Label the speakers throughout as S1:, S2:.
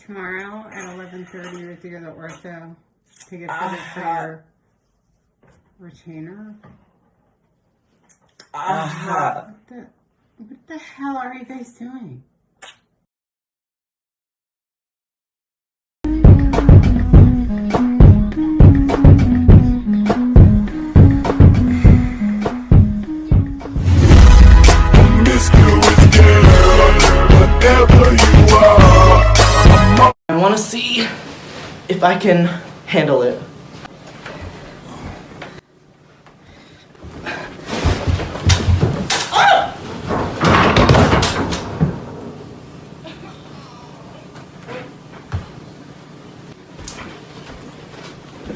S1: tomorrow at 11:30 with you to the ortho to get fitted for your retainer. What the hell are you guys doing?
S2: I want to see if I can handle it.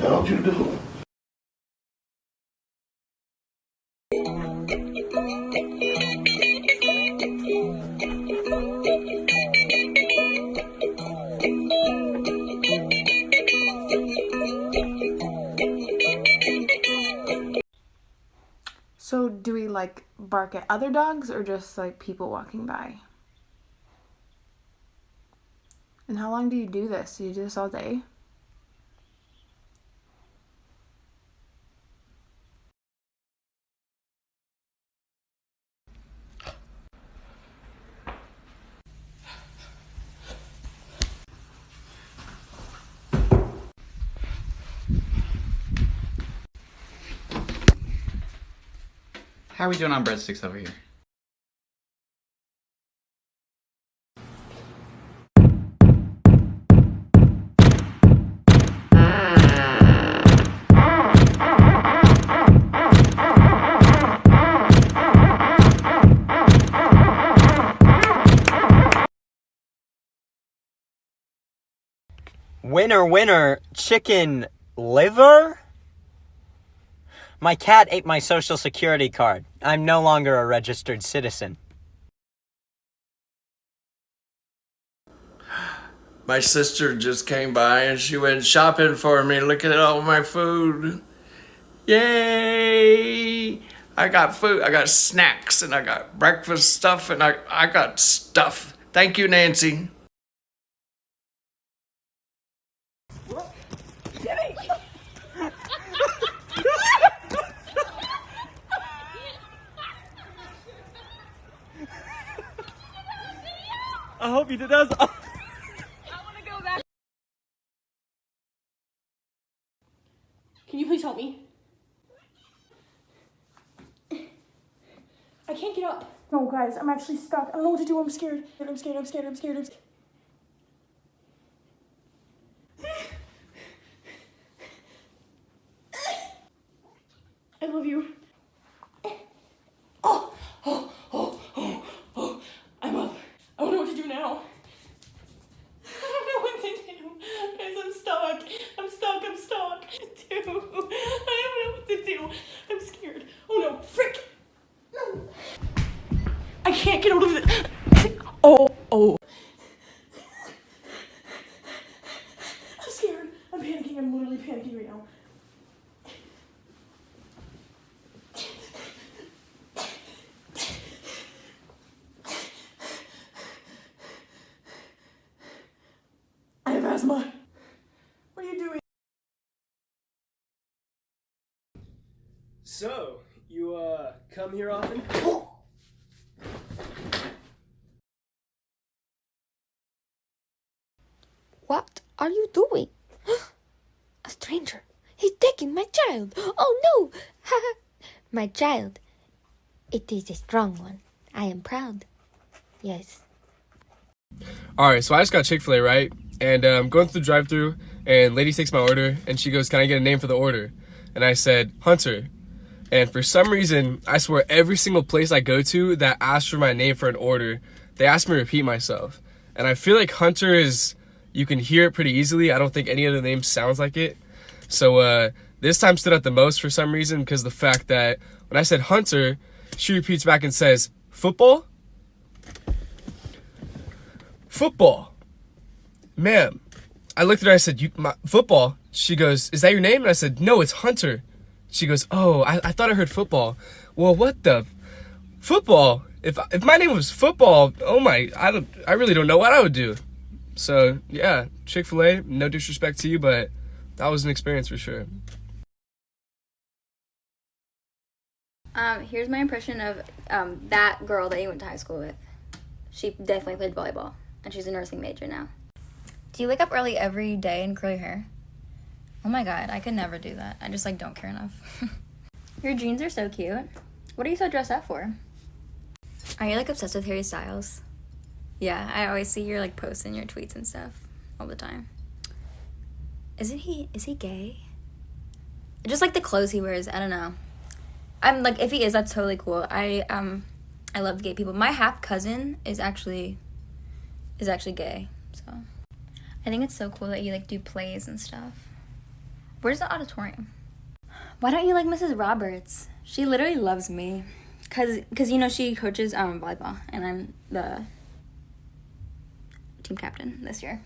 S2: How'd you do?
S3: So do we like bark at other dogs or just like people walking by? And how long do you do this? Do you do this all day?
S4: How are we doing on breadsticks over here?
S5: Winner, winner, chicken liver? My cat ate my social security card. I'm no longer a registered citizen.
S6: My sister just came by and she went shopping for me. Look at all my food. Yay! I got food, I got snacks, and I got breakfast stuff, and I got stuff. Thank you, Nancy.
S5: I hope you did that.
S7: I want to go back. Can you please help me? I can't get up. No, guys, I'm actually stuck. I don't know what to do. I'm scared. I'm scared. I'm scared. I'm scared. I'm scared. I love you. Oh, oh, oh, oh, oh. I'm up. I don't know what to do now. I don't know what to do. Guys, I'm stuck. I'm stuck. I'm stuck. I don't know what to do. I'm scared. Oh no, frick. No. I can't get out of it. Oh. I'm scared. I'm panicking. I'm literally panicking right now. I have asthma. What are you doing?
S8: So, you, come here often?
S9: What are you doing? A stranger. He's taking my child. Oh no! My child. It is a strong one. I am proud. Yes.
S8: Alright, so I just got Chick-fil-A, right? And going through the drive-thru, and lady takes my order, and she goes, "Can I get a name for the order?" And I said, "Hunter." And for some reason, I swear every single place I go to that asks for my name for an order, they ask me to repeat myself. And I feel like Hunter is, you can hear it pretty easily. I don't think any other name sounds like it. So this time stood out the most for some reason because the fact that when I said Hunter, she repeats back and says, "Football? Football. Ma'am." I looked at her, I said, "Football?" She goes, "Is that your name?" And I said, "No, it's Hunter." She goes, "Oh, I thought I heard football." Well, what the football? If my name was Football, oh my, I really don't know what I would do. So yeah, Chick-fil-A, no disrespect to you, but that was an experience for sure.
S10: Here's my impression of that girl that you went to high school with. She definitely played volleyball, and she's a nursing major now.
S11: Do you wake up early every day and curl your hair? Oh my god, I could never do that. I just like don't care enough.
S10: Your jeans are so cute. What are you so dressed up for?
S11: Are you like obsessed with Harry Styles? Yeah, I always see your like posts and your tweets and stuff all the time. Is he gay? Just like the clothes he wears, I don't know. I'm like, if he is, that's totally cool. I love gay people. My half cousin is actually gay, so I think it's so cool that you like do plays and stuff. Where's the auditorium?
S10: Why don't you like Mrs. Roberts? She literally loves me. Cause you know she coaches volleyball, and I'm the team captain this year.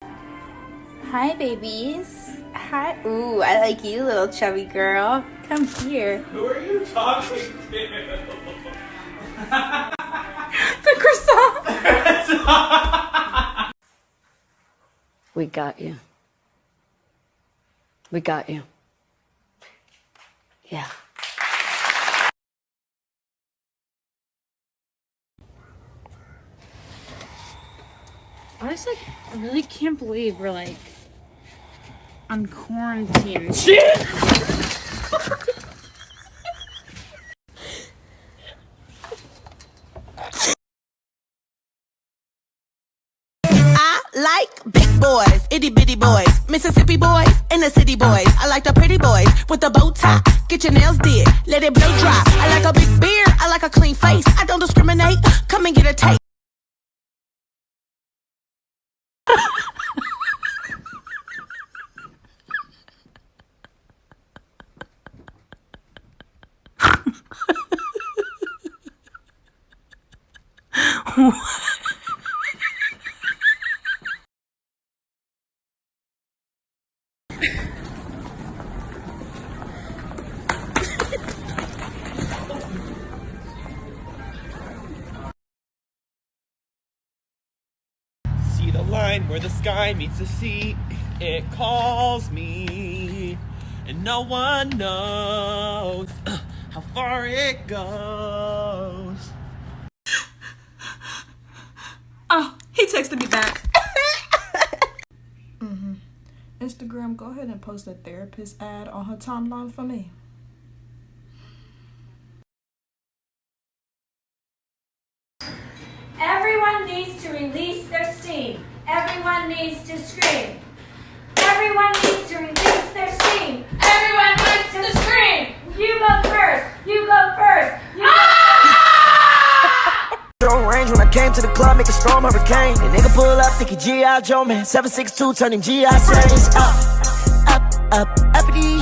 S10: Hi, babies. Hi. Ooh, I like you, little chubby girl. Come here.
S12: Who are you talking to?
S10: The croissant.
S13: We got you. We got you. Yeah.
S14: I just like, I really can't believe we're like on quarantine. Shit!
S15: I like big boys, itty bitty boys, Mississippi boys, and the city boys. I like the pretty boys with the bow tie. Get your nails did, let it blow dry. I like a big beard, I like a clean face. I don't discriminate, come and get a taste.
S12: See the line where the sky meets the sea. It calls me, and no one knows how far it goes.
S7: Oh, he texted me back. Instagram, go ahead and post a therapist ad on her timeline for me.
S16: Everyone needs to release their steam. Everyone needs to scream. Everyone needs to release their steam. Everyone needs to scream. You go first. You go first. You go
S17: On range when I came to the club, make a storm hurricane. The nigga pull up, think he G.I. Joe, man. 762, turning G.I. Saints up, uppity.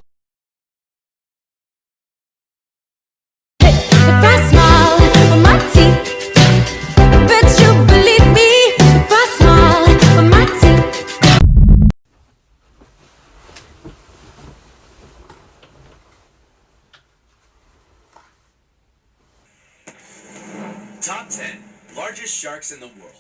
S9: If I smile with my teeth, bet you believe me. If I smile with my teeth.
S18: Top 10 largest sharks in the world.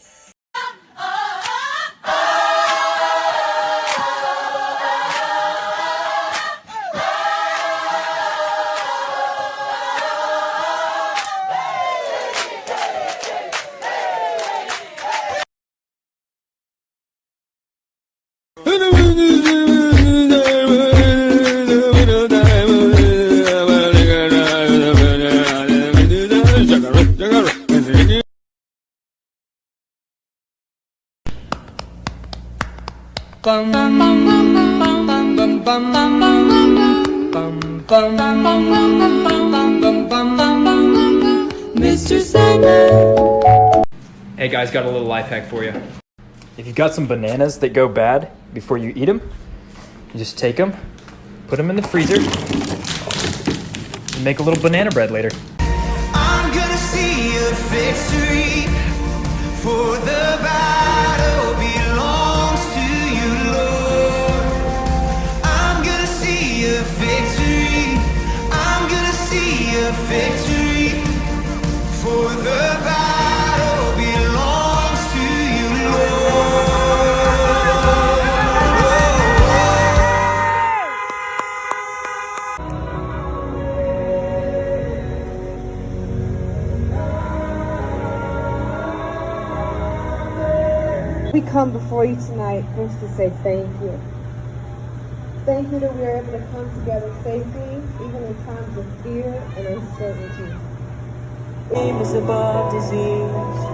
S19: Mr. Simon.
S20: Hey guys, got a little life hack for you. If you've got some bananas that go bad before you eat them, you just take them, put them in the freezer, and make a little banana bread later.
S17: I'm gonna see a victory, for the battle belongs to you, Lord. I'm gonna see a victory, I'm gonna see a victory, for the battle belongs
S21: We come before you tonight first to say thank you. Thank you that we are able to come together safely, even in times of fear and uncertainty.
S17: Aim is above disease.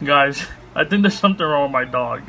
S22: Guys, I think there's something wrong with my dog.